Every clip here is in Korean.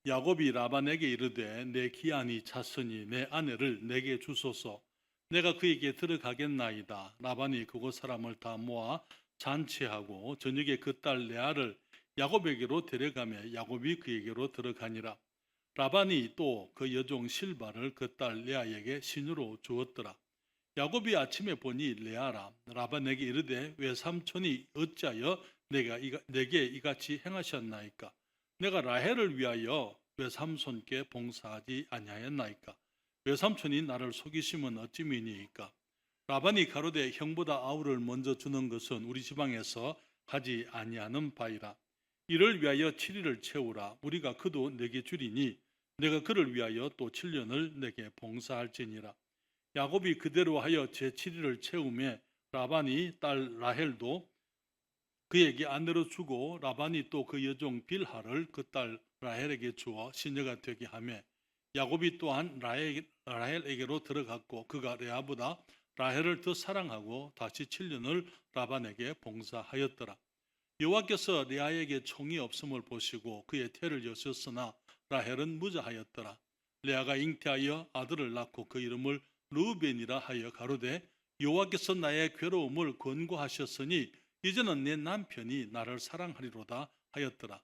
야곱이 라반에게 이르되 내 기한이 찼으니 내 아내를 내게 주소서. 내가 그에게 들어가겠나이다. 라반이 그곳 사람을 다 모아 잔치하고 저녁에 그 딸 레아를 야곱에게로 데려가며 야곱이 그에게로 들어가니라. 라반이 또 그 여종 실바를 그 딸 레아에게 신으로 주었더라. 야곱이 아침에 보니 레아라. 라반에게 이르되 외삼촌이 어찌하여 내게 이같이 행하셨나이까? 내가 라헬을 위하여 외삼손께 봉사하지 아니하였나이까? 외삼촌이 나를 속이심은 어찌미니이까? 라반이 가로되 형보다 아우를 먼저 주는 것은 우리 지방에서 하지 아니하는 바이라. 이를 위하여 7일을 채우라. 우리가 그도 내게 주리니 내가 그를 위하여 또 7년을 내게 봉사할지니라. 야곱이 그대로 하여 제7일을 채우매 라반이 딸 라헬도 그에게 아내로 주고 라반이 또 그 여종 빌하를 그 딸 라헬에게 주어 시녀가 되게 하며 야곱이 또한 라헬에게로 들어갔고 그가 레아보다 라헬을 더 사랑하고 다시 7년을 라반에게 봉사하였더라. 여호와께서 레아에게 총이 없음을 보시고 그의 태를 여셨으나 라헬은 무자하였더라. 레아가 잉태하여 아들을 낳고 그 이름을 르우벤이라 하여 가로되 여호와께서 나의 괴로움을 권고하셨으니 이제는 내 남편이 나를 사랑하리로다 하였더라.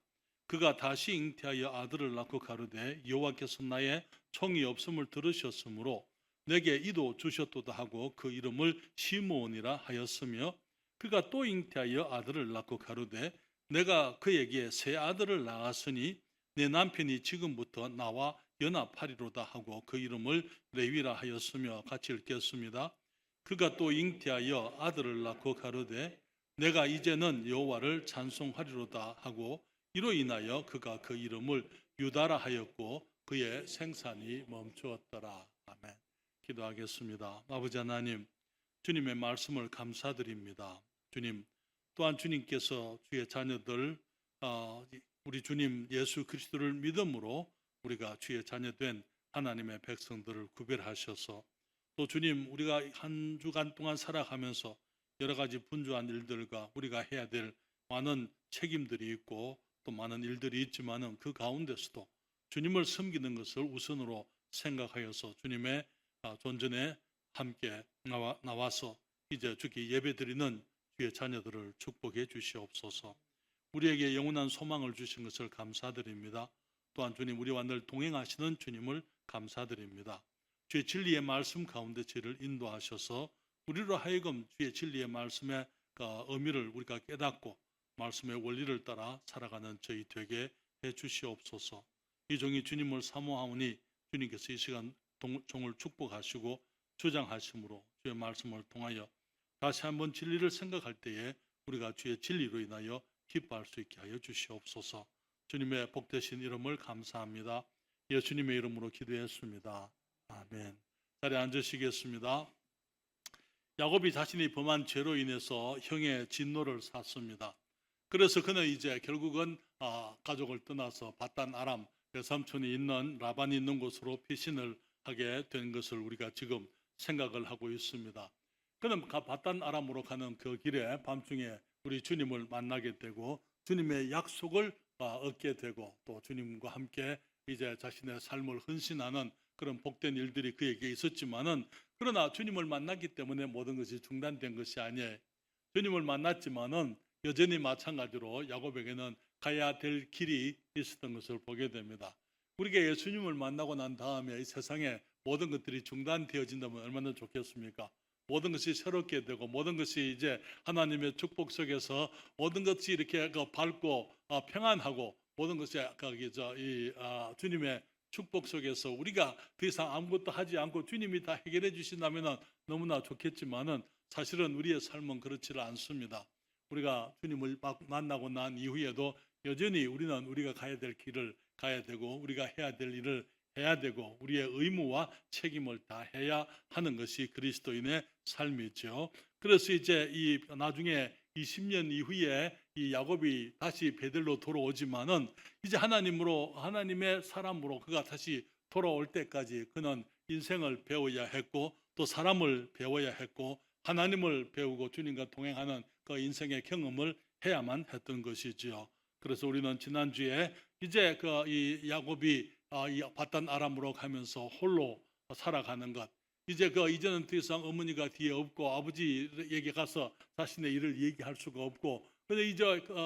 그가 다시 잉태하여 아들을 낳고 가로되 여호와께서 나의 총이 없음을 들으셨으므로 내게 이도 주셨도다 하고 그 이름을 시므온이라 하였으며 그가 또 잉태하여 아들을 낳고 가로되 내가 그에게 새 아들을 낳았으니 내 남편이 지금부터 나와 연합하리로다 하고 그 이름을 레위라 하였으며 같이 읽겠습니다. 그가 또 잉태하여 아들을 낳고 가로되 내가 이제는 여호와를 찬송하리로다 하고 이로 인하여 그가 그 이름을 유다라 하였고 그의 생산이 멈추었더라. 아멘. 기도하겠습니다. 아버지 하나님, 주님의 말씀을 감사드립니다. 주님, 또한 주님께서 주의 자녀들 우리 주님 예수 그리스도를 믿음으로 우리가 주의 자녀된 하나님의 백성들을 구별하셔서 또 주님 우리가 한 주간 동안 살아가면서 여러 가지 분주한 일들과 우리가 해야 될 많은 책임들이 있고 또 많은 일들이 있지만은 그 가운데서도 주님을 섬기는 것을 우선으로 생각하여서 주님의 존전에 함께 나와서 이제 주께 예배드리는 주의 자녀들을 축복해 주시옵소서. 우리에게 영원한 소망을 주신 것을 감사드립니다. 또한 주님 우리와 늘 동행하시는 주님을 감사드립니다. 주의 진리의 말씀 가운데 저희를 인도하셔서 우리로 하여금 주의 진리의 말씀의 의미를 우리가 깨닫고 말씀의 원리를 따라 살아가는 저희 되게 해 주시옵소서. 이 종이 주님을 사모하오니 주님께서 이 시간 종을 축복하시고 주장하심으로 주의 말씀을 통하여 다시 한번 진리를 생각할 때에 우리가 주의 진리로 인하여 기뻐할 수 있게 하여 주시옵소서. 주님의 복되신 이름을 감사합니다. 예수님의 이름으로 기도했습니다. 아멘. 자리에 앉으시겠습니다. 야곱이 자신이 범한 죄로 인해서 형의 진노를 샀습니다. 그래서 그는 이제 결국은 가족을 떠나서 바단 아람 외삼촌이 있는 라반이 있는 곳으로 피신을 하게 된 것을 우리가 지금 생각을 하고 있습니다. 그는 바단 아람으로 가는 그 길에 밤중에 우리 주님을 만나게 되고 주님의 약속을 얻게 되고 또 주님과 함께 이제 자신의 삶을 헌신하는 그런 복된 일들이 그에게 있었지만은 그러나 주님을 만났기 때문에 모든 것이 중단된 것이 아니에요. 주님을 만났지만은 여전히 마찬가지로 야곱에게는 가야 될 길이 있었던 것을 보게 됩니다. 우리가 예수님을 만나고 난 다음에 이 세상에 모든 것들이 중단되어진다면 얼마나 좋겠습니까? 모든 것이 새롭게 되고 모든 것이 이제 하나님의 축복 속에서 모든 것이 이렇게 밝고 평안하고 모든 것이 주님의 축복 속에서 우리가 더 이상 아무것도 하지 않고 주님이 다 해결해 주신다면 너무나 좋겠지만은 사실은 우리의 삶은 그렇지를 않습니다. 우리가 주님을 만나고 난 이후에도 여전히 우리는 우리가 가야 될 길을 가야 되고 우리가 해야 될 일을 해야 되고 우리의 의무와 책임을 다 해야 하는 것이 그리스도인의 삶이죠. 그래서 이제 이 나중에 20년 이후에 이 야곱이 다시 베들로 돌아오지만은 이제 하나님의 사람으로 그가 다시 돌아올 때까지 그는 인생을 배워야 했고 또 사람을 배워야 했고 하나님을 배우고 주님과 동행하는 그 인생의 경험을 해야만 했던 것이지요. 그래서 우리는 지난주에 이제 그 이 야곱이 이 바단 아람으로 가면서 홀로 살아가는 것. 이제 이제는 더 이상 어머니가 뒤에 없고 아버지에게 가서 자신의 일을 얘기할 수가 없고, 근데 이제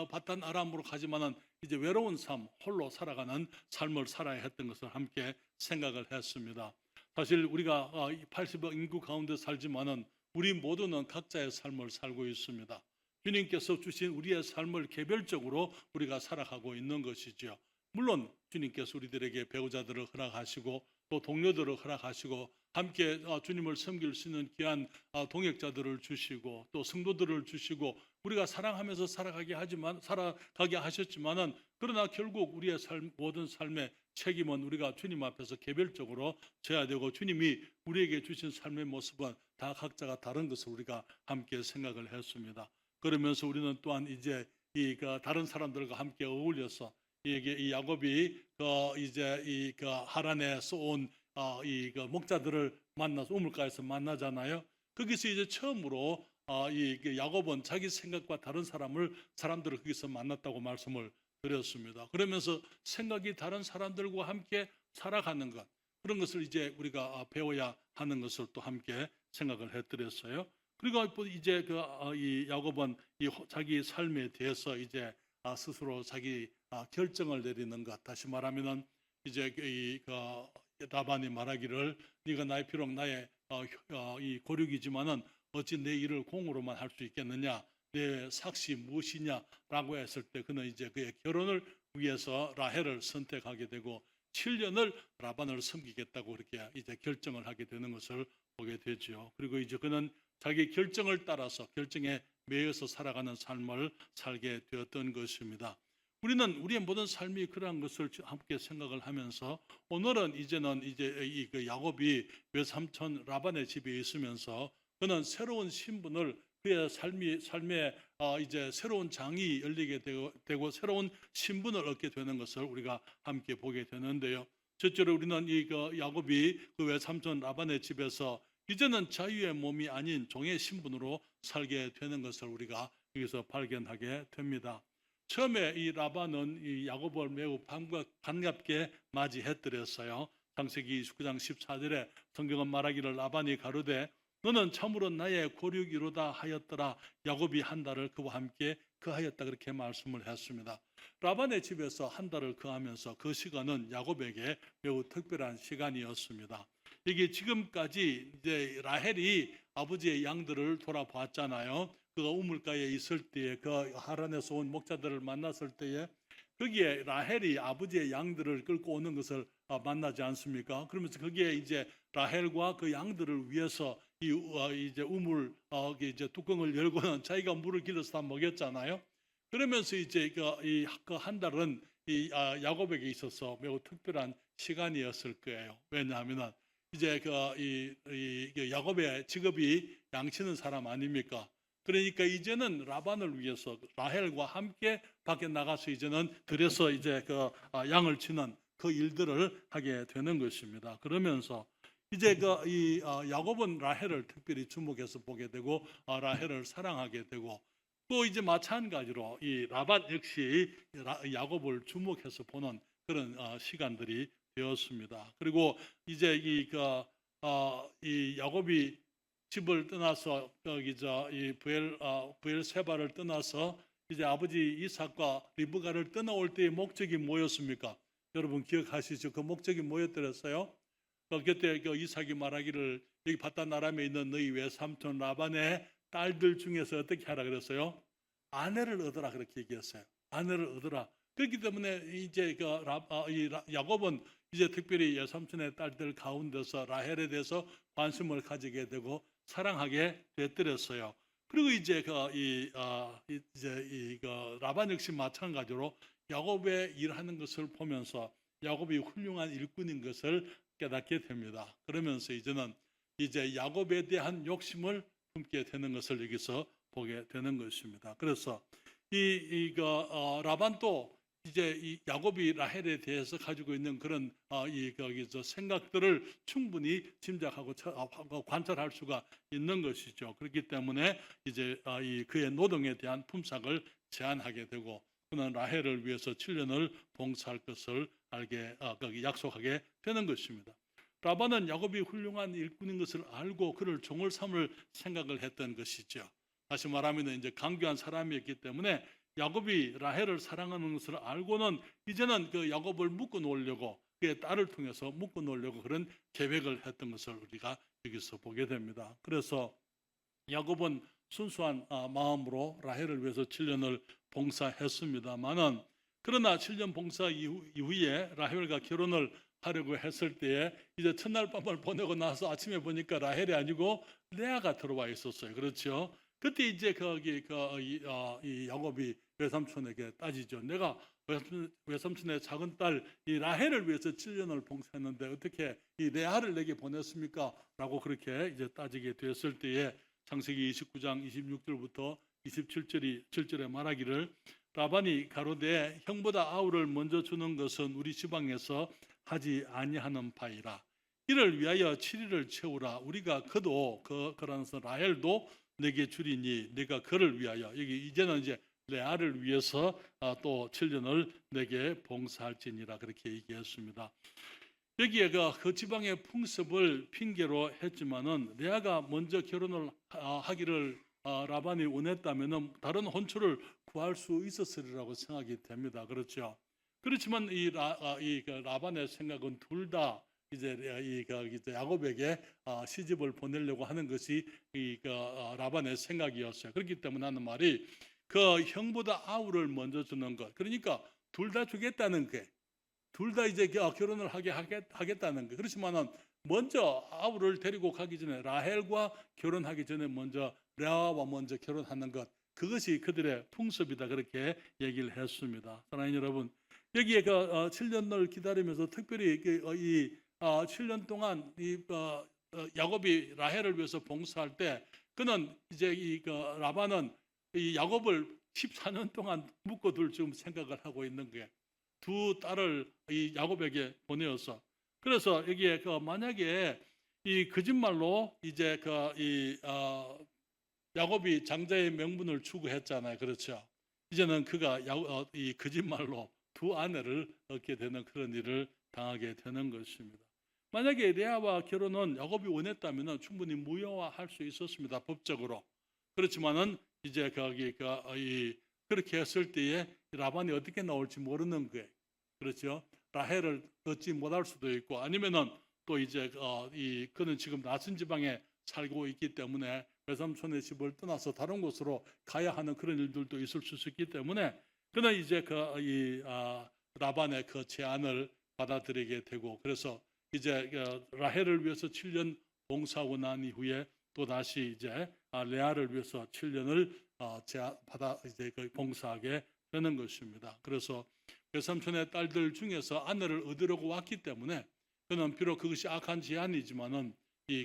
바단 아람으로 가지만은 이제 외로운 삶, 홀로 살아가는 삶을 살아야 했던 것을 함께 생각을 했습니다. 사실 우리가 80억 인구 가운데 살지만은 우리 모두는 각자의 삶을 살고 있습니다. 주님께서 주신 우리의 삶을 개별적으로 우리가 살아가고 있는 것이죠. 물론 주님께서 우리들에게 배우자들을 허락하시고 또 동료들을 허락하시고 함께 주님을 섬길 수 있는 귀한 동역자들을 주시고 또 성도들을 주시고 우리가 사랑하면서 살아가게 하셨지만은, 그러나 결국 우리의 모든 삶의 책임은 우리가 주님 앞에서 개별적으로 져야 되고, 주님이 우리에게 주신 삶의 모습은 다 각자가 다른 것을 우리가 함께 생각을 했습니다. 그러면서 우리는 또한 이제 다른 사람들과 함께 어울려서 이 야곱이 이제 하란에서 온 목자들을 만나서 우물가에서 만나잖아요. 거기서 이제 처음으로 야곱은 자기 생각과 다른 사람들을 거기서 만났다고 말씀을 드렸습니다. 그러면서 생각이 다른 사람들과 함께 살아가는 것, 그런 것을 이제 우리가 배워야 하는 것을 또 함께 생각을 해드렸어요. 그리고 이제 이 야곱은 자기 삶에 대해서 이제 스스로 자기 결정을 내리는 것. 다시 말하면은 이제 라반이 말하기를 네가 비록 나의 이 고륙이지만은 어찌 내 일을 공으로만 할 수 있겠느냐, 내 삭시 무엇이냐라고 했을 때 그는 이제 그의 결혼을 위해서 라헬을 선택하게 되고 7년을 라반을 섬기겠다고 그렇게 이제 결정을 하게 되는 것을 보게 되죠. 그리고 이제 그는 자기 결정을 따라서 결정에 매여서 살아가는 삶을 살게 되었던 것입니다. 우리는 우리의 모든 삶이 그러한 것을 함께 생각을 하면서 오늘은 이제는 이제 야곱이 외삼촌 라반의 집에 있으면서 그는 새로운 신분을, 그의 삶에 이제 새로운 장이 열리게 되고 새로운 신분을 얻게 되는 것을 우리가 함께 보게 되는데요. 첫째로 우리는 야곱이 그 외삼촌 라반의 집에서 이제는 자유의 몸이 아닌 종의 신분으로 살게 되는 것을 우리가 여기서 발견하게 됩니다. 처음에 이 라반은 이 야곱을 매우 반갑게 맞이해드렸어요. 창세기 29장 14절에 성경은 말하기를 라반이 가로되 너는 참으로 나의 고륙이로다 하였더라. 야곱이 한 달을 그와 함께 거하였다, 그렇게 말씀을 했습니다. 라반의 집에서 한 달을 거하면서 그 시간은 야곱에게 매우 특별한 시간이었습니다. 이게 지금까지 이제 라헬이 아버지의 양들을 돌아보았잖아요. 그가 우물가에 있을 때에 그 하란에서 온 목자들을 만났을 때에 거기에 라헬이 아버지의 양들을 끌고 오는 것을 만나지 않습니까? 그러면서 거기에 이제 라헬과 그 양들을 위해서 이제 우물 이제 뚜껑을 열고는 자기가 물을 길어서 다 먹였잖아요. 그러면서 이제 그 한 달은 야곱에게 있어서 매우 특별한 시간이었을 거예요. 왜냐하면 이제 야곱의 직업이 양치는 사람 아닙니까? 그러니까 이제는 라반을 위해서 라헬과 함께 밖에 나가서 이제는 들여서 이제 양을 치는 그 일들을 하게 되는 것입니다. 그러면서 이제 야곱은 라헬을 특별히 주목해서 보게 되고 라헬을 사랑하게 되고, 또 이제 마찬가지로 이 라반 역시 야곱을 주목해서 보는 그런 시간들이 되었습니다. 그리고 이제 이 야곱이 집을 떠나서 이 브엘세바를 떠나서 이제 아버지 이삭과 리브가를 떠나올 때의 목적이 뭐였습니까? 여러분 기억하시죠? 그 목적이 뭐였더랬어요? 그때 이삭이 말하기를 여기 바단 아람에 있는 너희 외삼촌 라반의 딸들 중에서 어떻게 하라 그랬어요? 아내를 얻으라, 그렇게 얘기했어요. 아내를 얻으라. 그렇기 때문에 이제 야곱은 이제 특별히 외삼촌의 딸들 가운데서 라헬에 대해서 관심을 가지게 되고 사랑하게 되었어요. 그리고 이제 라반 역시 마찬가지로 야곱의 일하는 것을 보면서 야곱이 훌륭한 일꾼인 것을 깨닫게 됩니다. 그러면서 이제는 이제 야곱에 대한 욕심을 품게 되는 것을 여기서 보게 되는 것입니다. 그래서 라반도 이제 이 야곱이 라헬에 대해서 가지고 있는 그런 생각들을 충분히 짐작하고 관찰할 수가 있는 것이죠. 그렇기 때문에 이제 그의 노동에 대한 품삯을 제한하게 되고, 그는 라헬을 위해서 7년을 봉사할 것을 거기 약속하게 되는 것입니다. 라반은 야곱이 훌륭한 일꾼인 것을 알고 그를 종을 삼을 생각을 했던 것이죠. 다시 말하면 이제 강교한 사람이었기 때문에 야곱이 라헬을 사랑하는 것을 알고는 이제는 그 야곱을 묶어 놓으려고 그의 딸을 통해서 묶어 놓으려고 그런 계획을 했던 것을 우리가 여기서 보게 됩니다. 그래서 야곱은 순수한 마음으로 라헬을 위해서 7년을 봉사했습니다만은 그러나 7년 봉사 이후에 라헬과 결혼을 하려고 했을 때에 이제 첫날 밤을 보내고 나서 아침에 보니까 라헬이 아니고 레아가 들어와 있었어요. 그렇죠? 그때 이제 이 야곱이 외삼촌에게 따지죠. 내가 외삼촌의 작은 딸 이 라헬을 위해서 7년을 봉사했는데 어떻게 이 레아를 내게 보냈습니까? 라고 그렇게 이제 따지게 되었을 때에 창세기 29장 26절부터 27절의 말하기를 라반이 가로되 형보다 아우를 먼저 주는 것은 우리 지방에서 하지 아니하는 바이라. 이를 위하여 7일을 채우라. 우리가 그도 그러면서 라헬도 내게 주리니 내가 그를 위하여 여기 이제는 이제 레아를 위해서 또 7년을 내게 봉사할지니라 그렇게 얘기했습니다. 여기에 그 지방의 풍습을 핑계로 했지만은 레아가 먼저 결혼을 하기를 라반이 원했다면은 다른 혼처를 구할 수 있었으리라고 생각이 됩니다. 그렇죠? 그렇지만 라반의 생각은 둘 다 이제 야곱에게 시집을 보내려고 하는 것이 라반의 생각이었어요. 그렇기 때문에 하는 말이 그 형보다 아우를 먼저 주는 것. 그러니까 둘 다 주겠다는 게, 둘 다 이제 결혼을 하겠다는 거. 그렇지만은 먼저 아우를 데리고 가기 전에 라헬과 결혼하기 전에 먼저 레아와 먼저 결혼하는 것. 그것이 그들의 풍습이다. 그렇게 얘기를 했습니다. 사랑하는 여러분, 여기에 7년을 기다리면서 특별히 이 7년 동안 야곱이 라헬을 위해서 봉사할 때 그는 이제 라반은 이 야곱을 14년 동안 묶어둘 지금 생각을 하고 있는 게 두 딸을 이 야곱에게 보내어서 그래서 여기에 만약에 이 거짓말로 이제 야곱이 장자의 명분을 추구했잖아요. 그렇죠? 이제는 그가 이 거짓말로 두 아내를 얻게 되는 그런 일을 당하게 되는 것입니다. 만약에 레아와 결혼은 야곱이 원했다면 충분히 무효화할 수 있었습니다. 법적으로. 그렇지만은 이제 그렇게 했을 때에 라반이 어떻게 나올지 모르는 거예요. 그렇죠? 라헬을 얻지 못할 수도 있고 아니면은 또 이제 그는 지금 낯선 지방에 살고 있기 때문에 외삼촌의 집을 떠나서 다른 곳으로 가야 하는 그런 일들도 있을 수 있기 때문에 그는 이제 라반의 그 제안을 받아들이게 되고 그래서 이제 라헬을 위해서 7년 봉사하고 난 이후에 또 다시 이제 레아를 위해서 7년을 이제 봉사하게 되는 것입니다. 그래서 외삼촌의 딸들 중에서 아내를 얻으려고 왔기 때문에 그는 비록 그것이 악한 제안이지만은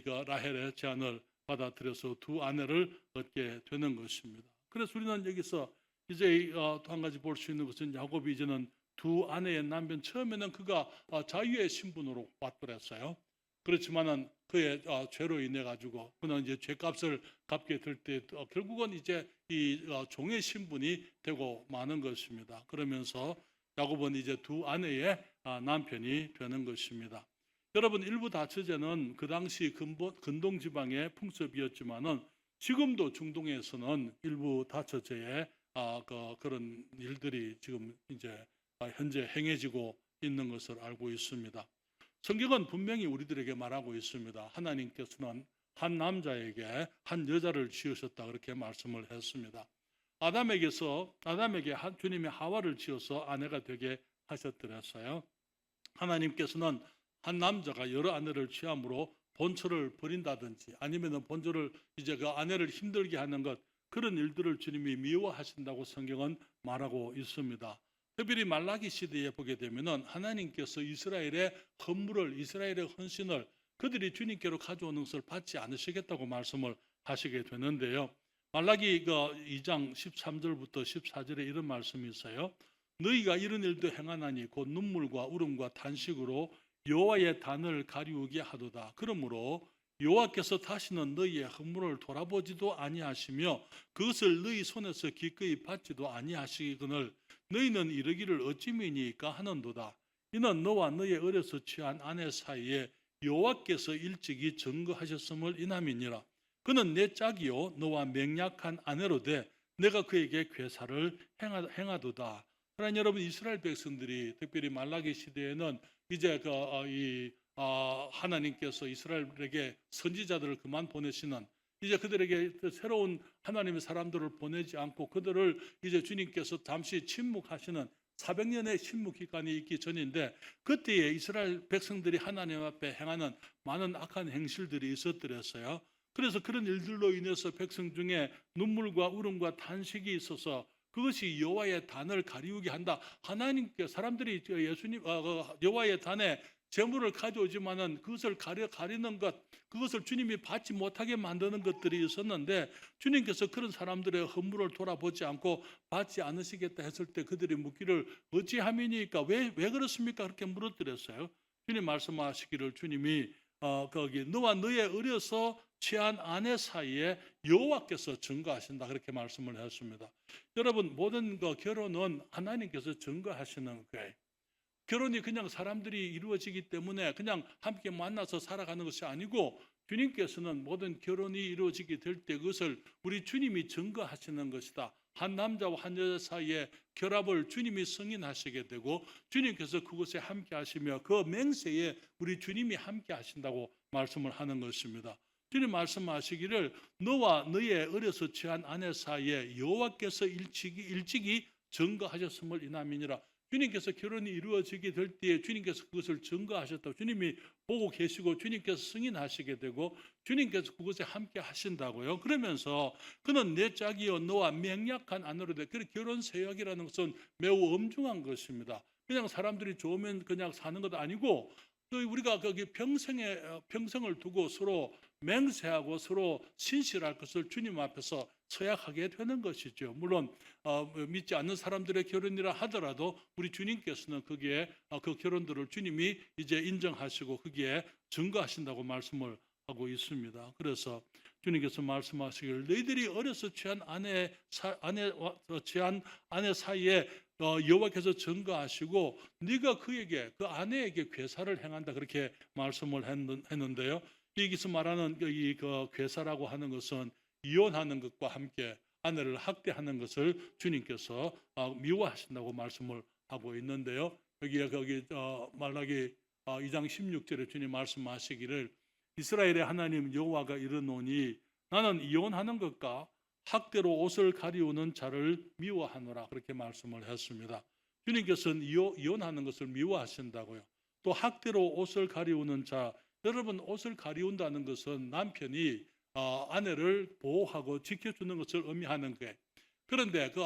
라헬의 제안을 받아들여서 두 아내를 얻게 되는 것입니다. 그래서 우리는 여기서 이제 또 한 가지 볼 수 있는 것은 야곱이 이제는 두 아내의 남편 처음에는 그가 자유의 신분으로 왔더랬어요. 그렇지만은 그의 죄로 인해 가지고 그는 이제 죄값을 갚게 될 때 결국은 이제 이 종의 신분이 되고 마는 것입니다. 그러면서 야곱은 이제 두 아내의 남편이 되는 것입니다. 여러분 일부 다처제는 그 당시 근동 지방의 풍습이었지만은 지금도 중동에서는 일부 다처제의 그런 일들이 지금 이제 현재 행해지고 있는 것을 알고 있습니다. 성경은 분명히 우리들에게 말하고 있습니다. 하나님께서는 한 남자에게 한 여자를 지으셨다 그렇게 말씀을 했습니다. 아담에게 주님이 하와를 지어서 아내가 되게 하셨더랬어요. 하나님께서는 한 남자가 여러 아내를 취함으로 본처를 버린다든지 아니면 본처를 이제 그 아내를 힘들게 하는 것 그런 일들을 주님이 미워하신다고 성경은 말하고 있습니다. 특별히 말라기 시대에 보게 되면은 하나님께서 이스라엘의 헌물을 이스라엘의 헌신을 그들이 주님께로 가져오는 것을 받지 않으시겠다고 말씀을 하시게 되는데요. 말라기 2장 13절부터 14절에 이런 말씀이 있어요. 너희가 이런 일도 행하나니 곧 눈물과 울음과 탄식으로 여호와의 단을 가리우게 하도다. 그러므로 여호와께서 다시는 너희의 헌물을 돌아보지도 아니하시며 그것을 너희 손에서 기꺼이 받지도 아니하시거늘 너희는 이르기를 어찌미니까 하는도다. 이는 너와 너의 어려서 취한 아내 사이에 여호와께서 일찍이 증거하셨음을 인함이니라. 그는 내 짝이요 너와 맹약한 아내로 돼 내가 그에게 괴사를 행하도다. 하나님 여러분, 이스라엘 백성들이 특별히 말라기 시대에는 이제 하나님께서 이스라엘에게 선지자들을 그만 보내시는, 이제 그들에게 새로운 하나님의 사람들을 보내지 않고 그들을 이제 주님께서 잠시 침묵하시는 400년의 침묵 기간이 있기 전인데, 그때에 이스라엘 백성들이 하나님 앞에 행하는 많은 악한 행실들이 있었더랬어요. 그래서 그런 일들로 인해서 백성 중에 눈물과 울음과 탄식이 있어서 그것이 여호와의 단을 가리우게 한다. 하나님께 사람들이 여호와의 단에 재물을 가져오지만은 그것을 가리는 것, 그것을 주님이 받지 못하게 만드는 것들이 있었는데, 주님께서 그런 사람들의 허물을 돌아보지 않고 받지 않으시겠다 했을 때 그들이 묻기를 어찌함이니까 왜 그렇습니까? 그렇게 물었더랬어요. 주님 말씀하시기를, 주님이 거기 너와 너의 어려서 취한 아내 사이에 여호와께서 증거하신다, 그렇게 말씀을 했습니다. 여러분, 모든 결혼은 하나님께서 증거하시는 거예요. 결혼이 그냥 사람들이 이루어지기 때문에 그냥 함께 만나서 살아가는 것이 아니고, 주님께서는 모든 결혼이 이루어지게 될 때 그것을 우리 주님이 증거하시는 것이다. 한 남자와 한 여자 사이의 결합을 주님이 승인하시게 되고, 주님께서 그곳에 함께 하시며 그 맹세에 우리 주님이 함께 하신다고 말씀을 하는 것입니다. 주님 말씀하시기를, 너와 너의 어려서 취한 아내 사이에 여호와께서 일찍이 증거하셨음을 인함이니라. 주님께서 결혼이 이루어지게 될 때에 주님께서 그것을 증거하셨다고 주님이 보고 계시고 주님께서 승인하시게 되고 주님께서 그것에 함께 하신다고요. 그러면서 그는 내 짝이요 너와 맹약한 아내로 돼. 그래서 결혼 세약이라는 것은 매우 엄중한 것입니다. 그냥 사람들이 좋으면 그냥 사는 것 아니고, 우리가 거기 평생을 두고 서로 맹세하고 서로 신실할 것을 주님 앞에서 서약하게 되는 것이죠. 물론 믿지 않는 사람들의 결혼이라 하더라도 우리 주님께서는 거기에 그 결혼들을 주님이 이제 인정하시고 거기에 증거하신다고 말씀을 하고 있습니다. 그래서 주님께서 말씀하시기를, 너희들이 어려서 취한 아내 사이에 여호와께서 증거하시고 네가 그에게, 그 아내에게 괴사를 행한다, 그렇게 말씀을 했는데요. 여기서 말하는 이 괴사라고 하는 것은 이혼하는 것과 함께 아내를 학대하는 것을 주님께서 미워하신다고 말씀을 하고 있는데요. 거기 말라기 2장 16절에 주님 말씀하시기를, 이스라엘의 하나님 여호와가 이르노니 나는 이혼하는 것과 학대로 옷을 가리우는 자를 미워하노라, 그렇게 말씀을 했습니다. 주님께서는 이혼하는 것을 미워하신다고요. 또 학대로 옷을 가리우는 자, 여러분, 옷을 가리운다는 것은 남편이 아내를 보호하고 지켜주는 것을 의미하는 거예요. 그런데 그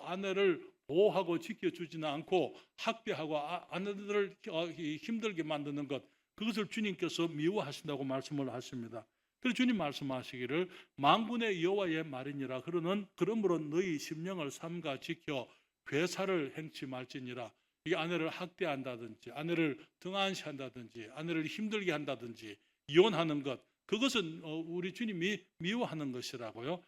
아내를 보호하고 지켜주지는 않고 학대하고 아내들을 힘들게 만드는 것, 그것을 주님께서 미워하신다고 말씀을 하십니다. 그래서 주님 말씀하시기를, 만군의 여호와의 말이니라. 그러므로 너희 심령을 삼가 지켜 괴사를 행치 말지니라. 이 아내를 학대한다든지 아내를 등한시한다든지 아내를 힘들게 한다든지 이혼하는 것, 그것은 우리 주님이 미워하는 것이라고요.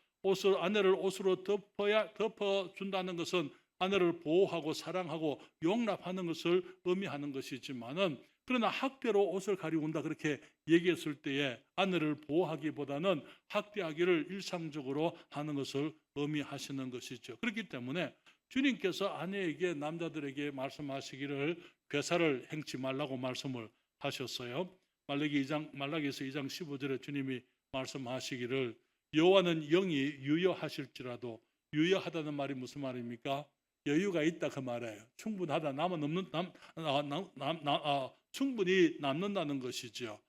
아내를 옷으로 덮어준다는 것은 아내를 보호하고 사랑하고 용납하는 것을 의미하는 것이지만은, 그러나 학대로 옷을 가리운다 그렇게 얘기했을 때에 아내를 보호하기보다는 학대하기를 일상적으로 하는 것을 의미하시는 것이죠. 그렇기 때문에 주님께서 아내에게, 남자들에게 말씀하시기를 괴사를 행치 말라고 말씀을 하셨어요. 말라기서 2장 15절에 주님이 말씀하시기를, 여호와는 영이 유여하실지라도, 유여하다는 말이 무슨 말입니까? 여유가 있다 그 말이에요. 충분하다, 충분히 남는다는 것이죠.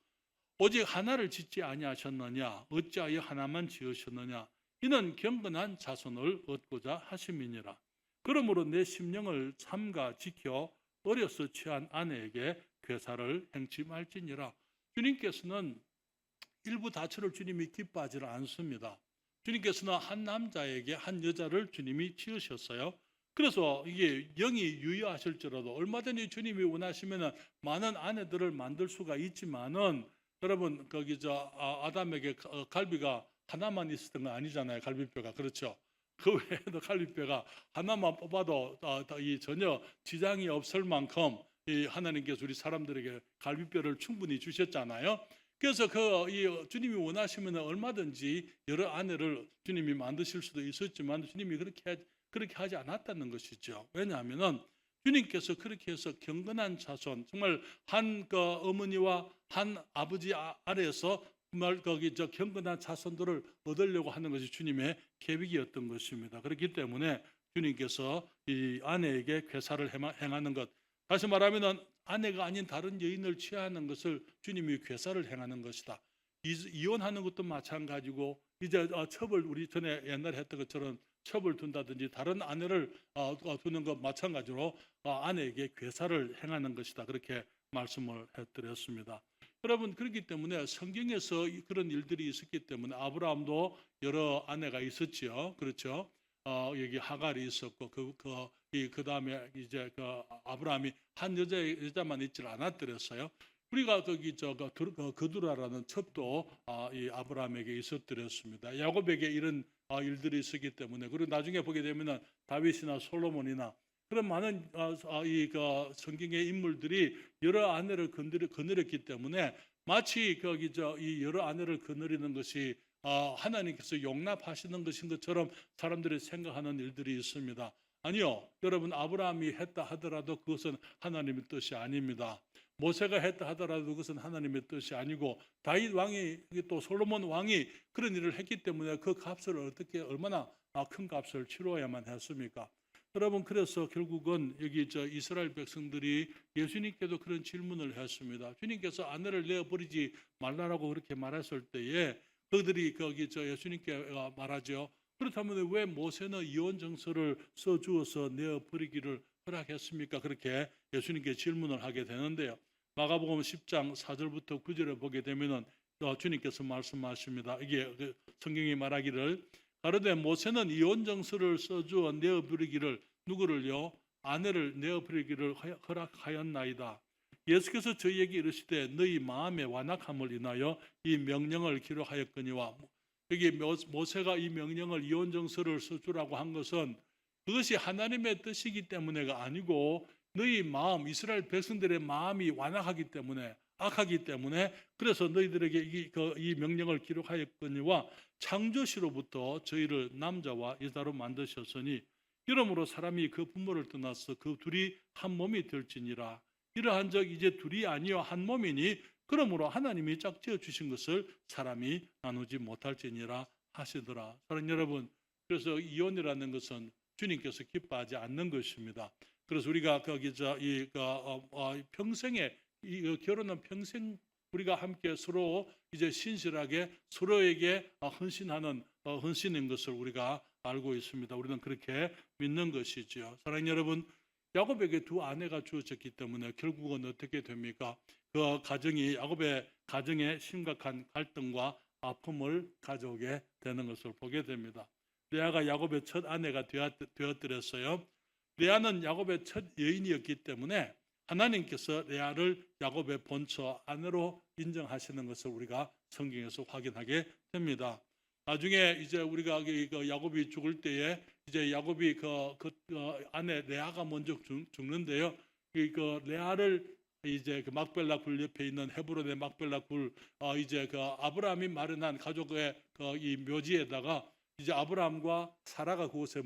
오직 하나를 짓지 아니하셨느냐, 어찌하여 하나만 지으셨느냐, 이는 경건한 자손을 얻고자 하심이니라. 그러므로 내 심령을 삼가 지켜 어려서 취한 아내에게 괴사를 행치 말지니라. 주님께서는 일부 다처를 주님이 기뻐하지 않습니다. 주님께서는 한 남자에게 한 여자를 주님이 지으셨어요. 그래서 이게 영이 유효하실지라도 얼마든지 주님이 원하시면 많은 아내들을 만들 수가 있지만은, 여러분 거기 아담에게 갈비가 하나만 있었던 건 아니잖아요. 갈비뼈가. 그렇죠. 그 외에도 갈빗뼈가 하나만 뽑아도 이 전혀 지장이 없을 만큼 이 하나님께서 우리 사람들에게 갈빗뼈를 충분히 주셨잖아요. 그래서 이 주님이 원하시면 얼마든지 여러 아내를 주님이 만드실 수도 있었지만 주님이 그렇게 하지 않았다는 것이죠. 왜냐하면은 주님께서 그렇게 해서 경건한 자손, 정말 한 어머니와 한 아버지 아래에서 정말 경건한 자손들을 얻으려고 하는 것이 주님의 계획이었던 것입니다. 그렇기 때문에 주님께서 이 아내에게 괴사를 행하는 것, 다시 말하면은 아내가 아닌 다른 여인을 취하는 것을 주님이 괴사를 행하는 것이다. 이혼하는 것도 마찬가지고 이제 첩을 우리 전에 옛날에 했던 것처럼 첩을 둔다든지 다른 아내를 두는 것 마찬가지로 아내에게 괴사를 행하는 것이다. 그렇게 말씀을 해드렸습니다. 여러분, 그렇기 때문에 성경에서 그런 일들이 있었기 때문에 아브라함도 여러 아내가 있었지요. 그렇죠? 여기 하갈이 있었고 그 다음에 이제 아브라함이 한 여자만 있지 않았더랬어요. 우리가 그두라라는 첩도 이 아브라함에게 있었더랬습니다. 야곱에게 이런 일들이 있었기 때문에, 그리고 나중에 보게 되면은 다윗이나 솔로몬이나 그런 많은 이 성경의 인물들이 여러 아내를 거느렸기 때문에 마치 이 여러 아내를 거느리는 것이 하나님께서 용납하시는 것인 것처럼 사람들이 생각하는 일들이 있습니다. 아니요, 여러분, 아브라함이 했다 하더라도 그것은 하나님의 뜻이 아닙니다. 모세가 했다 하더라도 그것은 하나님의 뜻이 아니고 다윗 왕이 또 솔로몬 왕이 그런 일을 했기 때문에 그 값을 얼마나 큰 값을 치러야만 했습니까? 여러분, 그래서 결국은 여기 이스라엘 백성들이 예수님께도 그런 질문을 했습니다. 주님께서 아내를 내어버리지 말라라고 그렇게 말했을 때에 그들이 예수님께 말하죠. 그렇다면 왜 모세는 이혼 정서를 써주어서 내어버리기를 허락했습니까? 그렇게 예수님께 질문을 하게 되는데요. 마가복음 10장 4절부터 9절에 보게 되면은 주님께서 말씀하십니다. 이게 성경이 말하기를 가로되 모세는 이혼 정서를 써주어 내어버리기를 누구를요? 아내를 내어버리기를 허락하였나이다. 예수께서 저희에게 이르시되 너희 마음의 완악함을 인하여 이 명령을 기록하였거니와, 여기 모세가 이 명령을 이혼 정서를 써주라고 한 것은 그것이 하나님의 뜻이기 때문에가 아니고 너희 마음, 이스라엘 백성들의 마음이 완악하기 때문에, 악하기 때문에, 그래서 너희들에게 이 명령을 기록하였거니와 창조시로부터 저희를 남자와 여자로 만드셨으니 이러므로 사람이 그 부모를 떠나서 그 둘이 한 몸이 될지니라. 이러한 적 이제 둘이 아니요 한 몸이니 그러므로 하나님이 짝지어 주신 것을 사람이 나누지 못할지니라 하시더라. 사랑하는 여러분, 그래서 이혼이라는 것은 주님께서 기뻐하지 않는 것입니다. 그래서 우리가 평생에 결혼은 평생 우리가 함께 서로 이제 신실하게 서로에게 헌신하는 헌신인 것을 우리가 알고 있습니다. 우리는 그렇게 믿는 것이지요. 사랑하는 여러분, 야곱에게 두 아내가 주어졌기 때문에 결국은 어떻게 됩니까? 야곱의 가정에 심각한 갈등과 아픔을 가져오게 되는 것을 보게 됩니다. 레아가 야곱의 첫 아내가 되었더랬어요. 레아는 야곱의 첫 여인이었기 때문에 하나님께서 레아를 야곱의 본처 아내로 인정하시는 것을 우리가 성경에서 확인하게 됩니다. 나중에 이제 우리가 야곱이 죽을 때에 이제 야곱이 아내 레아가 먼저 죽는데요. 레아를 이제 막벨라 굴 옆에 있는 헤브론의 막벨라 굴 이제 아브라함이 마련한 가족의 이 묘지에다가 이제 아브라함과 사라가 그곳에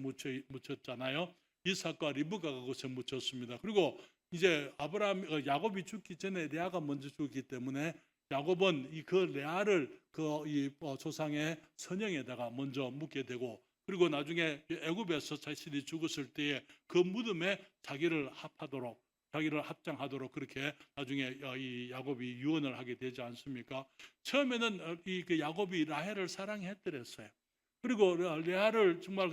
묻혔잖아요. 이삭과 리브가가 그곳에 묻혔습니다. 그리고 이제 야곱이 죽기 전에 레아가 먼저 죽기 때문에 야곱은 그 레아를 이 조상의 선영에다가 먼저 묻게 되고, 그리고 나중에 애굽에서 자신이 죽었을 때에 그 무덤에 자기를 합장하도록 그렇게 나중에 이 야곱이 유언을 하게 되지 않습니까? 처음에는 야곱이 라헬을 사랑했더랬어요. 그리고 레아를 정말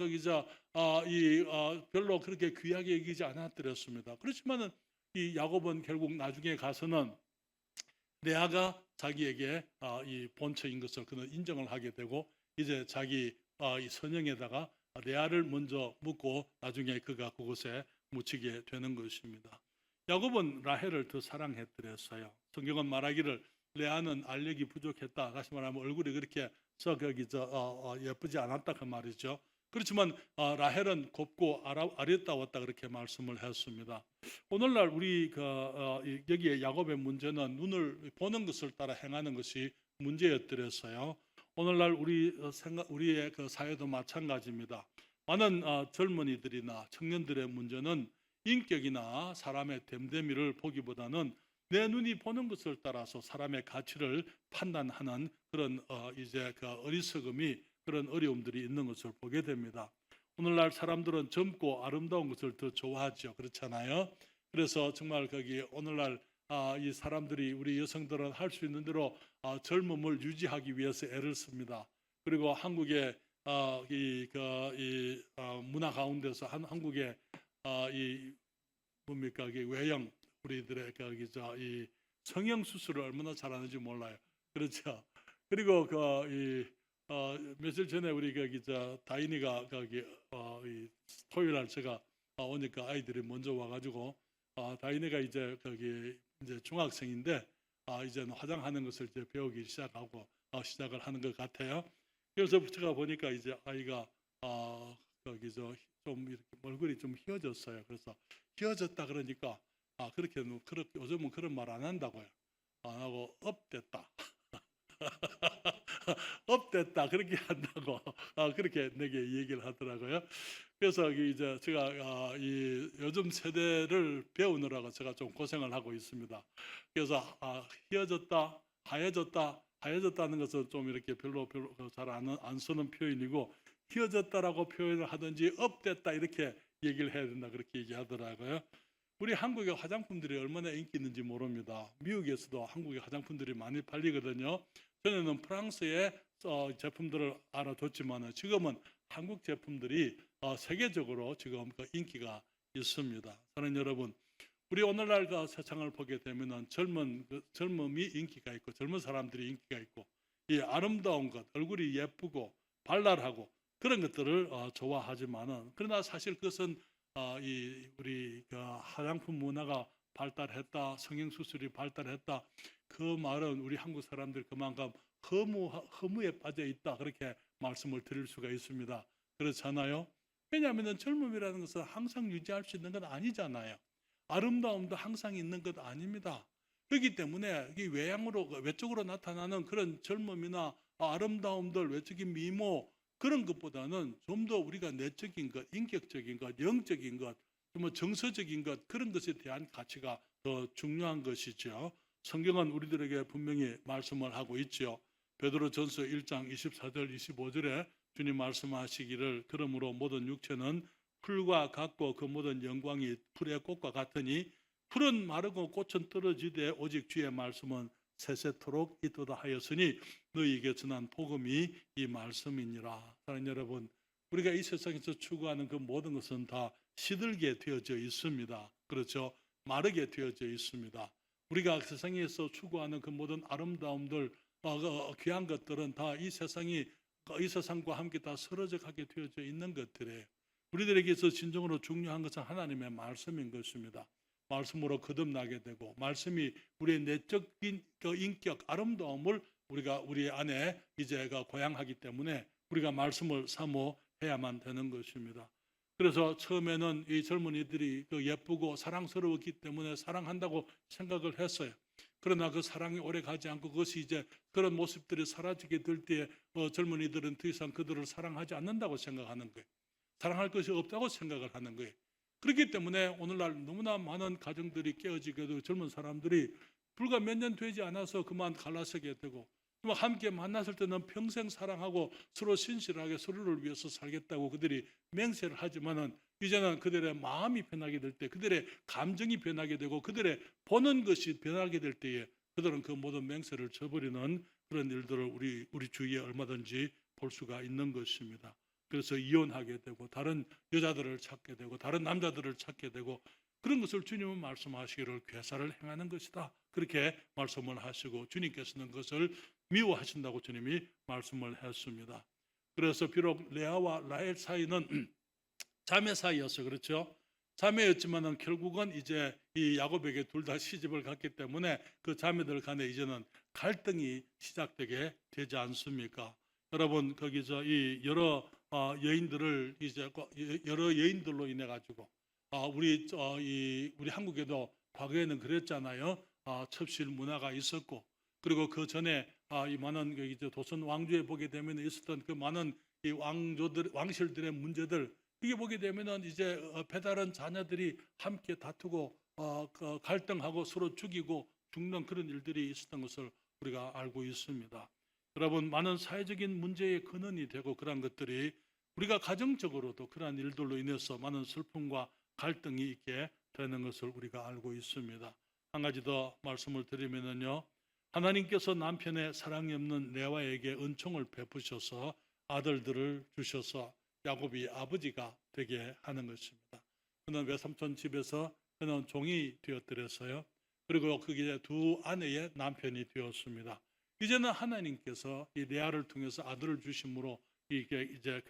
별로 그렇게 귀하게 여기지 않았더랬습니다. 그렇지만은 이 야곱은 결국 나중에 가서는 레아가 자기에게 이 본처인 것을 그는 인정을 하게 되고, 이제 자기 이 선영에다가 레아를 먼저 묻고 나중에 그가 그곳에 묻히게 되는 것입니다. 야곱은 라헬을 더 사랑했더랬어요. 성경은 말하기를 레아는 알력이 부족했다. 다시 말하면 얼굴이 그렇게 예쁘지 않았다 그 말이죠. 그렇지만 라헬은 곱고 아리따웠다 그렇게 말씀을 했습니다. 오늘날 우리 여기에 야곱의 문제는 눈을 보는 것을 따라 행하는 것이 문제였더랬어요. 오늘날 우리의 그 사회도 마찬가지입니다. 많은 젊은이들이나 청년들의 문제는 인격이나 사람의 됨됨이를 보기보다는 내 눈이 보는 것을 따라서 사람의 가치를 판단하는 그런 이제 그 어리석음이 그런 어려움들이 있는 것을 보게 됩니다. 오늘날 사람들은 젊고 아름다운 것을 더 좋아하죠. 그렇잖아요. 그래서 정말 거기 오늘날 이 사람들이 우리 여성들은 할 수 있는 대로 젊음을 유지하기 위해서 애를 씁니다. 그리고 한국의 이 문화 가운데서 한국의 이 뭡니까 이 외형 우리들의 이 성형 수술을 얼마나 잘하는지 몰라요. 그렇죠. 그리고 며칠 전에 우리 다인이가 이 토요일 날 제가 오니까 아이들이 먼저 와가지고 다인이가 이제 이제 중학생인데 이제는 화장하는 것을 이제 배우기 시작을 하는 것 같아요. 그래서 제가 보니까 이제 아이가 좀 이렇게 얼굴이 좀 휘어졌어요. 그래서 휘어졌다 그러니까 그렇게 요즘은 그런 말 안 한다고요. 안 하고 업됐다. 업됐다 그렇게 한다고 그렇게 내게 얘기를 하더라고요. 그래서 이제 제가 이 요즘 세대를 배우느라고 제가 좀 고생을 하고 있습니다. 그래서 휘어졌다, 하얘졌다는 것은 좀 이렇게 별로 잘 안 쓰는 표현이고 휘어졌다라고 표현을 하든지 업됐다 이렇게 얘기를 해야 된다 그렇게 얘기하더라고요. 우리 한국의 화장품들이 얼마나 인기 있는지 모릅니다. 미국에서도 한국의 화장품들이 많이 팔리거든요. 전에는 프랑스의 제품들을 알아뒀지만 지금은 한국 제품들이 세계적으로 지금 인기가 있습니다. 사랑하는 여러분, 우리 오늘날 세상을 보게 되면 젊음이 인기가 있고 젊은 사람들이 인기가 있고 이 아름다운 것, 얼굴이 예쁘고 발랄하고 그런 것들을 좋아하지만은 그러나 사실 그것은 우리 화장품 문화가 발달했다, 성형수술이 발달했다. 그 말은 우리 한국 사람들 그만큼 허무에 빠져 있다 그렇게 말씀을 드릴 수가 있습니다. 그렇잖아요. 왜냐하면 젊음이라는 것은 항상 유지할 수 있는 건 아니잖아요. 아름다움도 항상 있는 것 아닙니다. 그렇기 때문에 이 외적으로 나타나는 그런 젊음이나 아름다움들, 외적인 미모 그런 것보다는 좀 더 우리가 내적인 것, 인격적인 것, 영적인 것, 정서적인 것 그런 것에 대한 가치가 더 중요한 것이죠. 성경은 우리들에게 분명히 말씀을 하고 있죠. 베드로전서 1장 24절 25절에 주님 말씀하시기를 그러므로 모든 육체는 풀과 같고 그 모든 영광이 풀의 꽃과 같으니 풀은 마르고 꽃은 떨어지되 오직 주의 말씀은 세세토록 있도다 하였으니 너희에게 전한 복음이 이 말씀이니라. 사랑하는 여러분, 우리가 이 세상에서 추구하는 그 모든 것은 다 시들게 되어져 있습니다. 그렇죠? 마르게 되어져 있습니다. 우리가 세상에서 추구하는 그 모든 아름다움들, 귀한 것들은 다 이 세상과 함께 다 서러져 가게 되어져 있는 것들이에요. 우리들에게서 진정으로 중요한 것은 하나님의 말씀인 것입니다. 말씀으로 거듭나게 되고 말씀이 우리의 내적인 인격 아름다움을 우리가 우리 안에 이제 고양하기 때문에 우리가 말씀을 사모해야만 되는 것입니다. 그래서 처음에는 이 젊은이들이 예쁘고 사랑스러웠기 때문에 사랑한다고 생각을 했어요. 그러나 그 사랑이 오래 가지 않고 그것이 이제 그런 모습들이 사라지게 될 때에 젊은이들은 더 이상 그들을 사랑하지 않는다고 생각하는 거예요. 사랑할 것이 없다고 생각을 하는 거예요. 그렇기 때문에 오늘날 너무나 많은 가정들이 깨어지게 되고 젊은 사람들이 불과 몇 년 되지 않아서 그만 갈라서게 되고 함께 만났을 때는 평생 사랑하고 서로 신실하게 서로를 위해서 살겠다고 그들이 맹세를 하지만은 이제는 그들의 마음이 변하게 될 때, 그들의 감정이 변하게 되고 그들의 보는 것이 변하게 될 때에 그들은 그 모든 맹세를 저버리는 그런 일들을 우리 주위에 얼마든지 볼 수가 있는 것입니다. 그래서 이혼하게 되고 다른 여자들을 찾게 되고 다른 남자들을 찾게 되고 그런 것을 주님은 말씀하시기를 괴사를 행하는 것이다. 그렇게 말씀을 하시고 주님께서는 그것을 미워하신다고 주님이 말씀을 했습니다. 그래서 비록 레아와 라헬 사이는 자매 사이였어요. 그렇죠? 자매였지만은 결국은 이제 이 야곱에게 둘 다 시집을 갔기 때문에 그 자매들 간에 이제는 갈등이 시작되게 되지 않습니까? 여러분 거기서 이 여러 여인들을 이제 여러 여인들로 인해 가지고 우리 한국에도 과거에는 그랬잖아요. 첩실 문화가 있었고, 그리고 그 전에 이 많은 이제 조선 왕조에 보게 되면 있었던 그 많은 이 왕실들의 문제들, 이게 보게 되면은 이제 배다른 자녀들이 함께 다투고 갈등하고 서로 죽이고 죽는 그런 일들이 있었던 것을 우리가 알고 있습니다. 여러분, 많은 사회적인 문제의 근원이 되고 그러한 것들이 우리가 가정적으로도 그러한 일들로 인해서 많은 슬픔과 갈등이 있게 되는 것을 우리가 알고 있습니다. 한 가지 더 말씀을 드리면요, 하나님께서 남편의 사랑이 없는 레아에게 은총을 베푸셔서 아들들을 주셔서 야곱이 아버지가 되게 하는 것입니다. 그는 외삼촌 집에서 그는 종이 되었더랬어요. 그리고 그게 두 아내의 남편이 되었습니다. 이제는 하나님께서 이 레아를 통해서 아들을 주심으로 이게 이제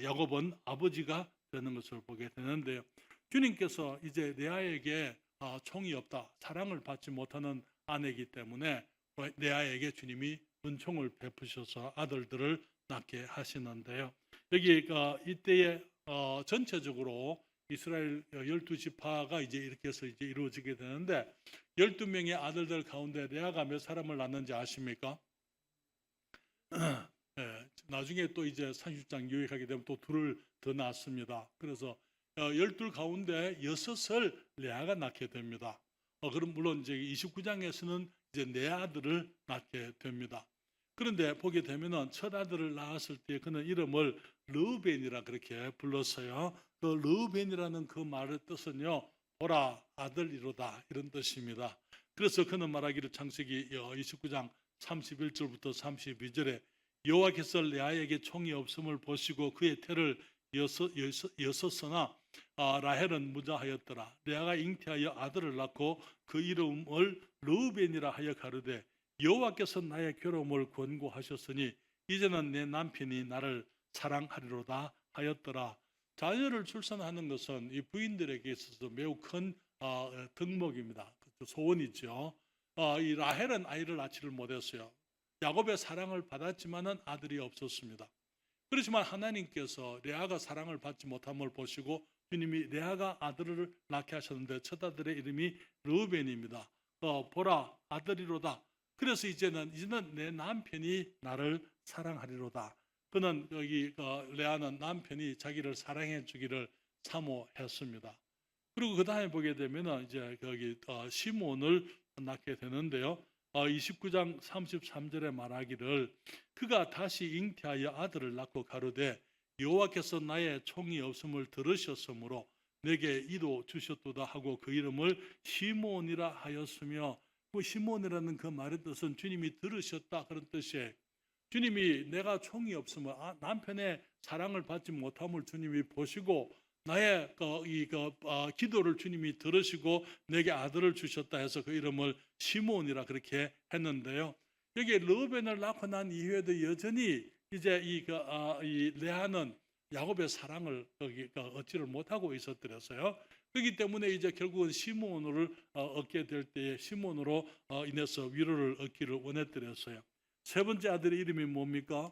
야곱은 아버지가 되는 것을 보게 되는데요. 주님께서 이제 레아에게 총이 없다, 사랑을 받지 못하는 아내이기 때문에 레아에게 주님이 은총을 베푸셔서 아들들을 낳게 하시는데요. 여기 이때에 전체적으로 이스라엘 12지파가 이제 이렇게 해서 이제 이루어지게 되는데, 12명의 아들들 가운데 레아가 몇 사람을 낳는지 아십니까? 네, 나중에 또 이제 30장 요약하게 되면 또 둘을 더 낳습니다. 그래서 12 가운데 6을 레아가 낳게 됩니다. 그럼 물론 이제 29장에서는 이제 네 아들을 낳게 됩니다. 그런데 보게 되면은 첫 아들을 낳았을 때 그는 이름을 르우벤이라 그렇게 불렀어요. 그 르우벤이라는 그 말의 뜻은요, 보라 아들이로다, 이런 뜻입니다. 그래서 그는 말하기를 창세기 29장 31절부터 32절에 여호와께서 레아에게 총이 없음을 보시고 그의 태를 여섰으나 라헬은 무자하였더라. 레아가 잉태하여 아들을 낳고 그 이름을 르우벤이라 하여 가르되 여호와께서 나의 괴로움을 권고하셨으니 이제는 내 남편이 나를 사랑하리로다 하였더라. 자녀를 출산하는 것은 이 부인들에게 있어서 매우 큰 덕목입니다. 소원이죠. 이 라헬은 아이를 낳지를 못했어요. 야곱의 사랑을 받았지만은 아들이 없었습니다. 그렇지만 하나님께서 레아가 사랑을 받지 못함을 보시고 주님이 레아가 아들을 낳게 하셨는데 첫 아들의 이름이 르우벤입니다. 보라 아들이로다. 그래서 이제는 내 남편이 나를 사랑하리로다. 그는 여기 레아는 남편이 자기를 사랑해 주기를 사모했습니다. 그리고 그 다음에 보게 되면 이제 거기 시몬을 낳게 되는데요. 29장 33절에 말하기를 그가 다시 잉태하여 아들을 낳고 가로되 여호와께서 나의 총이 없음을 들으셨으므로 내게 이도 주셨도다 하고 그 이름을 시몬이라 하였으며, 그 시몬이라는 그 말의 뜻은 주님이 들으셨다, 그런 뜻이에요. 주님이 내가 총이 없으면 남편의 사랑을 받지 못함을 주님이 보시고 나의 기도를 주님이 들으시고 내게 아들을 주셨다 해서 그 이름을 시몬이라 그렇게 했는데요. 여기 르우벤을 낳고 난 이후에도 여전히 이제 이 레아는 야곱의 사랑을 얻지를 못하고 있었더랬어요. 그렇기 때문에 이제 결국은 시몬을 얻게 될 때에 시몬으로 인해서 위로를 얻기를 원했더랬어요. 세 번째 아들의 이름이 뭡니까?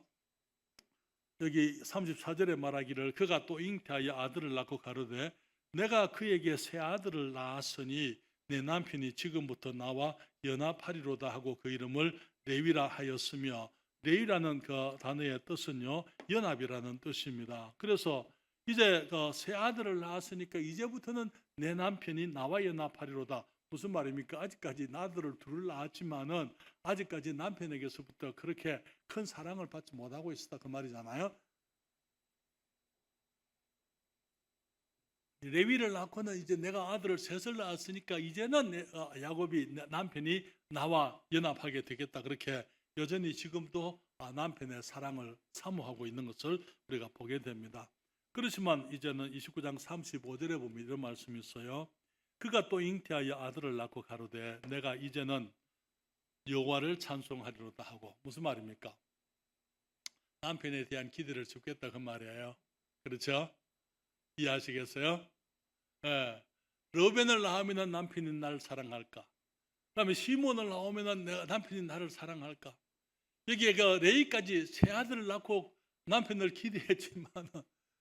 여기 34절에 말하기를 그가 또 잉태하여 아들을 낳고 가로되 내가 그에게 새 아들을 낳았으니 내 남편이 지금부터 나와 연합하리로다 하고 그 이름을 레위라 하였으며, 레위라는 그 단어의 뜻은요, 연합이라는 뜻입니다. 그래서 이제 새 아들을 낳았으니까 이제부터는 내 남편이 나와 연합하리로다. 무슨 말입니까? 아직까지 아들을 둘을 낳았지만은 아직까지 남편에게서부터 그렇게 큰 사랑을 받지 못하고 있었다, 그 말이잖아요. 레위를 낳고는 이제 내가 아들을 셋을 낳았으니까 이제는 야곱이 남편이 나와 연합하게 되겠다, 그렇게 여전히 지금도 남편의 사랑을 사모하고 있는 것을 우리가 보게 됩니다. 그렇지만 이제는 29장 35절에 보면 이런 말씀이 있어요. 그가 또 잉태하여 아들을 낳고 가로되 내가 이제는 여호와를 찬송하리로다 하고, 무슨 말입니까? 남편에 대한 기대를 줍겠다, 그 말이에요. 그렇죠? 이해하시겠어요? 예. 르벤을 낳으면 남편이 나를 사랑할까? 그다음에 시몬을 낳으면 남편이 나를 사랑할까? 여기에 레이까지 세 아들을 낳고 남편을 기대했지만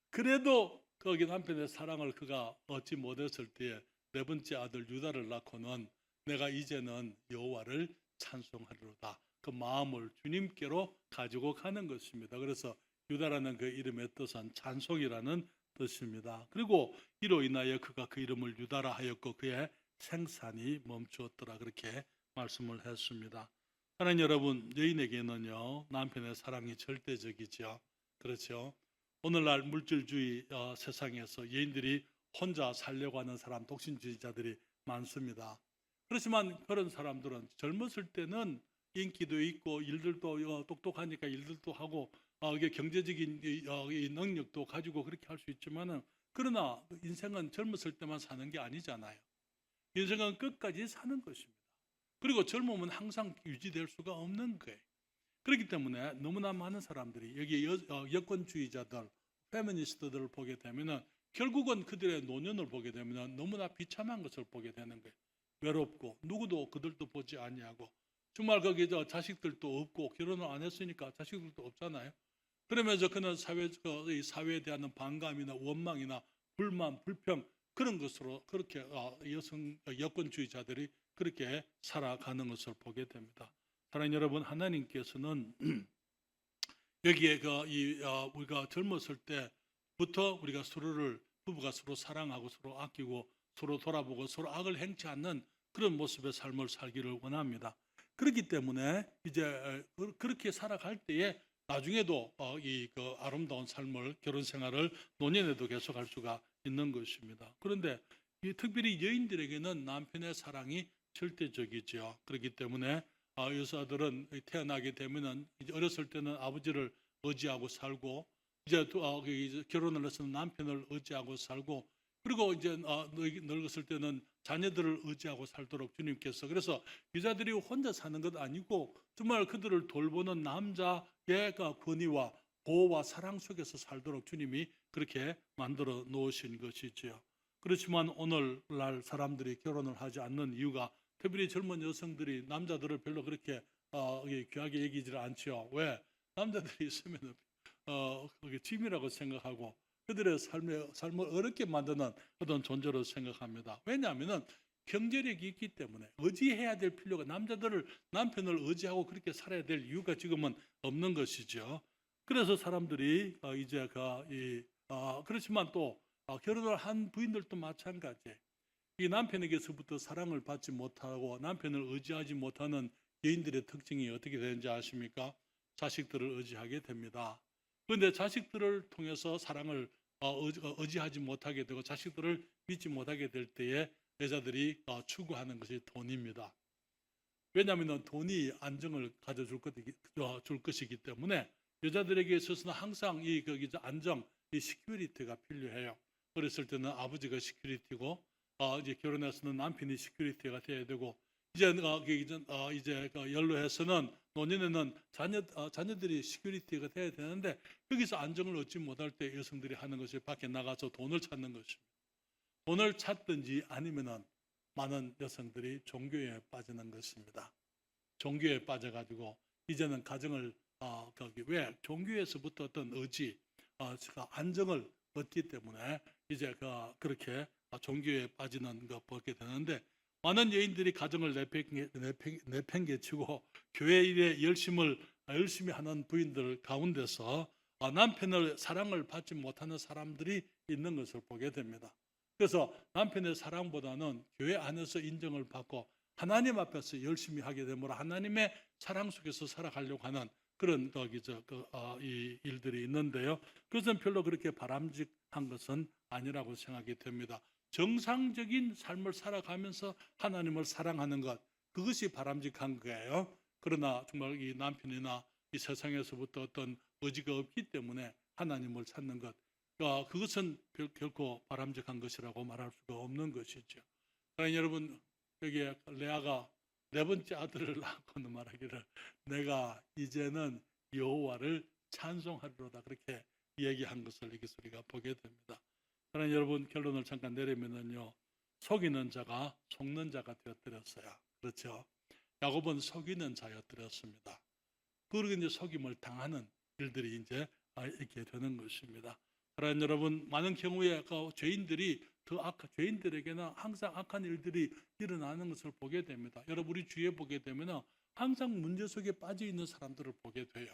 그래도 거기 남편의 사랑을 그가 얻지 못했을 때에 네 번째 아들 유다를 낳고는 내가 이제는 여호와를 찬송하리로다. 그 마음을 주님께로 가지고 가는 것입니다. 그래서 유다라는 그 이름의 뜻은 찬송이라는 뜻입니다. 그리고 이로 인하여 그가 그 이름을 유다라 하였고 그의 생산이 멈추었더라. 그렇게 말씀을 했습니다. 사랑하는 여러분, 여인에게는요 남편의 사랑이 절대적이죠. 그렇죠. 오늘날 물질주의 세상에서 여인들이 혼자 살려고 하는 사람, 독신주의자들이 많습니다. 그렇지만 그런 사람들은 젊었을 때는 인기도 있고 일들도 똑똑하니까 일들도 하고 이게 경제적인 이 능력도 가지고 그렇게 할 수 있지만은, 그러나 인생은 젊었을 때만 사는 게 아니잖아요. 인생은 끝까지 사는 것입니다. 그리고 젊음은 항상 유지될 수가 없는 거예요. 그렇기 때문에 너무나 많은 사람들이 여기 여권주의자들, 페미니스트들을 보게 되면은 결국은 그들의 노년을 보게 되면은 너무나 비참한 것을 보게 되는 거예요. 외롭고 누구도 그들도 보지 아니하고, 정말 거기 자식들도 없고, 결혼을 안 했으니까 자식들도 없잖아요. 그러면서 그는 사회에 대한 반감이나 원망이나 불만, 불평, 그런 것으로 그렇게 여권주의자들이 그렇게 살아가는 것을 보게 됩니다. 사랑하는 여러분, 하나님께서는 여기에 우리가 젊었을 때부터 우리가 부부가 서로 사랑하고 서로 아끼고 서로 돌아보고 서로 악을 행치 않는 그런 모습의 삶을 살기를 원합니다. 그렇기 때문에 이제 그렇게 살아갈 때에 나중에도 그 아름다운 삶을, 결혼 생활을 노년에도 계속할 수가 있는 것입니다. 그런데 특별히 여인들에게는 남편의 사랑이 절대적이죠. 그렇기 때문에 여자들은 태어나게 되면은 이제 어렸을 때는 아버지를 의지하고 살고, 이제 결혼을 해서는 남편을 의지하고 살고, 그리고 이제 늙었을 때는 자녀들을 의지하고 살도록 주님께서, 그래서 여자들이 혼자 사는 것 아니고 정말 그들을 돌보는 남자의 권위와 보호와 사랑 속에서 살도록 주님이 그렇게 만들어 놓으신 것이지요. 그렇지만 오늘날 사람들이 결혼을 하지 않는 이유가, 특별히 젊은 여성들이 남자들을 별로 그렇게 귀하게 여기지를 않죠. 왜? 남자들이 있으면 그게 짐이라고 생각하고 그들의 삶을 어렵게 만드는 어떤 존재로 생각합니다. 왜냐하면 경제력이 있기 때문에 의지해야 될 필요가, 남편을 의지하고 그렇게 살아야 될 이유가 지금은 없는 것이죠. 그래서 사람들이 이제 그렇지만 또 결혼을 한 부인들도 마찬가지. 이 남편에게서부터 사랑을 받지 못하고 남편을 의지하지 못하는 여인들의 특징이 어떻게 되는지 아십니까? 자식들을 의지하게 됩니다. 그런데 자식들을 통해서 사랑을 의지하지 못하게 되고 자식들을 믿지 못하게 될 때에 여자들이 추구하는 것이 돈입니다. 왜냐하면 돈이 안정을 가져줄 것이기 때문에 여자들에게 있어서는 항상 이 안정, 이 시큐리티가 필요해요. 어렸을 때는 아버지가 시큐리티고, 이제 결혼해서는 남편이 시큐리티가 돼야 되고, 이제 연로해서는 노년에는 자녀들이 시큐리티가 돼야 되는데, 여기서 안정을 얻지 못할 때 여성들이 하는 것이 밖에 나가서 돈을 찾는 것입니다. 돈을 찾든지 아니면은 많은 여성들이 종교에 빠지는 것입니다. 종교에 빠져가지고 이제는 가정을 왜 종교에서부터 어떤 의지, 안정을 얻기 때문에 이제 그렇게 종교에 빠지는 거 보게 되는데, 많은 여인들이 가정을 내팽개치고 교회 일에 열심히 하는 부인들 가운데서 남편의 사랑을 받지 못하는 사람들이 있는 것을 보게 됩니다. 그래서 남편의 사랑보다는 교회 안에서 인정을 받고 하나님 앞에서 열심히 하게 되므로 하나님의 사랑 속에서 살아가려고 하는 그런 이 일들이 있는데요. 그것은 별로 그렇게 바람직한 것은 아니라고 생각이 됩니다. 정상적인 삶을 살아가면서 하나님을 사랑하는 것, 그것이 바람직한 거예요. 그러나 정말 이 남편이나 이 세상에서부터 어떤 의지가 없기 때문에 하나님을 찾는 것, 그것은 결코 바람직한 것이라고 말할 수가 없는 것이죠. 여러분, 여기에 레아가 네 번째 아들을 낳고는 말하기를 내가 이제는 여호와를 찬송하리로다, 그렇게 얘기한 것을 여기서 우리가 보게 됩니다. 그러나 여러분, 결론을 잠깐 내리면은요, 속이는 자가 속는 자가 되어뜨렸어요. 그렇죠? 야곱은 속이는 자였더랬습니다. 그리고 이제 속임을 당하는 일들이 이제 있게 되는 것입니다. 사랑하는 여러분, 많은 경우에 그 죄인들에게는 항상 악한 일들이 일어나는 것을 보게 됩니다. 여러분, 우리 주위에 보게 되면 항상 문제 속에 빠져 있는 사람들을 보게 돼요.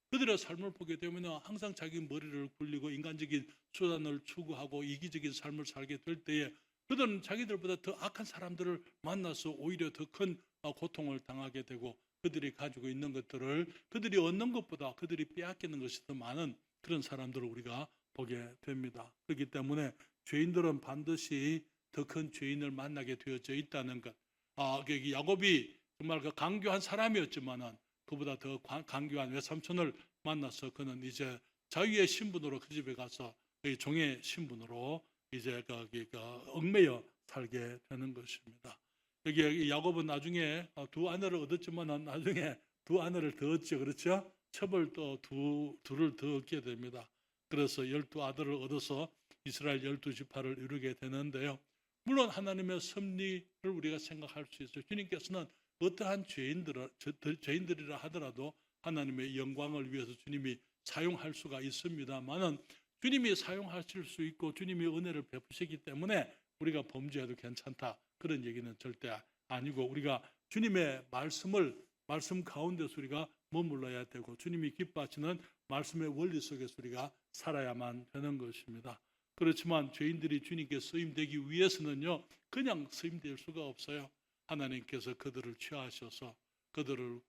그들의 삶을 보게 되면 항상 자기 머리를 굴리고 인간적인 수단을 추구하고 이기적인 삶을 살게 될 때에 그들은 자기들보다 더 악한 사람들을 만나서 오히려 더 큰 고통을 당하게 되고, 그들이 가지고 있는 것들을 그들이 얻는 것보다 그들이 빼앗기는 것이 더 많은 그런 사람들을 우리가 보게 됩니다. 그렇기 때문에 죄인들은 반드시 더 큰 죄인을 만나게 되어져 있다는 것. 야곱이 정말 그 강교한 사람이었지만은 그보다 더 강교한 외삼촌을 만나서 그는 이제 자유의 신분으로 그 집에 가서 종의 신분으로 이제 얽매여 살게 되는 것입니다. 여기 야곱은 나중에 두 아내를 얻었지만은 나중에 두 아내를 더 얻죠, 그렇죠? 첩을 또 둘을 더 얻게 됩니다. 그래서 12아들을 얻어서 이스라엘 12지파를 이루게 되는데요. 물론 하나님의 섭리를 우리가 생각할 수 있어요. 주님께서는 어떠한 죄인들이라 하더라도 하나님의 영광을 위해서 주님이 사용할 수가 있습니다만은, 주님이 사용하실 수 있고 주님이 은혜를 베푸시기 때문에 우리가 범죄해도 괜찮다, 그런 얘기는 절대 아니고, 우리가 주님의 말씀 가운데서 우리가 머물러야 되고 주님이 기뻐하시는 말씀의 원리 속에서 우리가 살아야만 되는 것입니다. 그렇지만 죄인들이 주님께 쓰임되기 위해서는요, 그냥 쓰임될 수가 없어요. 하나님께서 그들을 취하셔서 그들을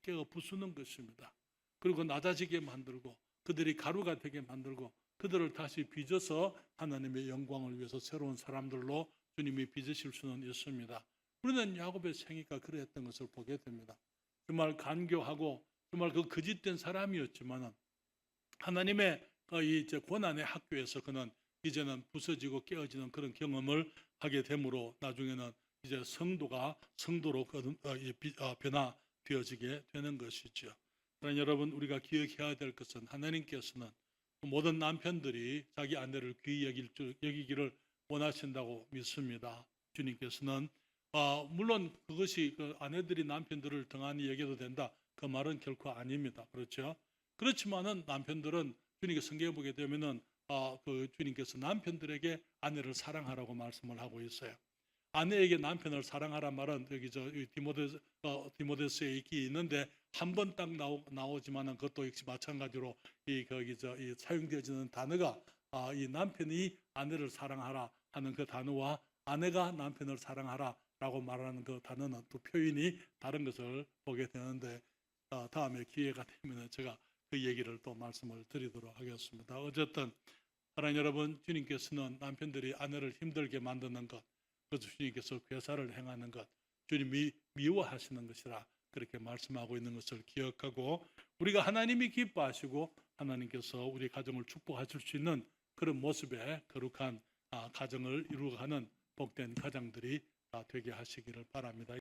깨어 부수는 것입니다. 그리고 낮아지게 만들고 그들이 가루가 되게 만들고 그들을 다시 빚어서 하나님의 영광을 위해서 새로운 사람들로 주님이 빚으실 수는 있습니다. 우리는 야곱의 생애가 그랬던 것을 보게 됩니다. 정말 간교하고 정말 그 거짓된 사람이었지만은 하나님의 이 고난의 학교에서 그는 이제는 부서지고 깨어지는 그런 경험을 하게 되므로 나중에는 이제 성도로 변화되어지게 되는 것이죠. 그러나 여러분, 우리가 기억해야 될 것은 하나님께서는 모든 남편들이 자기 아내를 귀히 여기기를 원하신다고 믿습니다. 주님께서는 물론 그것이 그 아내들이 남편들을 등한히 여겨도 된다, 그 말은 결코 아닙니다. 그렇죠? 그렇지만은 남편들은 주님께 성경에 보게 되면은 그 주님께서 남편들에게 아내를 사랑하라고 말씀을 하고 있어요. 아내에게 남편을 사랑하란 말은 여기 디모데서에 있는데 한 번 딱 나오지만은 그것도 역시 마찬가지로 이 사용되어지는 단어가 이 남편이 아내를 사랑하라 하는 그 단어와 아내가 남편을 사랑하라라고 말하는 그 단어는 또 표현이 다른 것을 보게 되는데, 다음에 기회가 되면 제가 그 얘기를 또 말씀을 드리도록 하겠습니다. 어쨌든 사랑하는 여러분, 주님께서는 남편들이 아내를 힘들게 만드는 것, 그래서 주님께서 괴사를 행하는 것, 주님이 미워하시는 것이라 그렇게 말씀하고 있는 것을 기억하고, 우리가 하나님이 기뻐하시고 하나님께서 우리 가정을 축복하실 수 있는 그런 모습의 거룩한 가정을 이루어가는 복된 가정들이 되게 하시기를 바랍니다.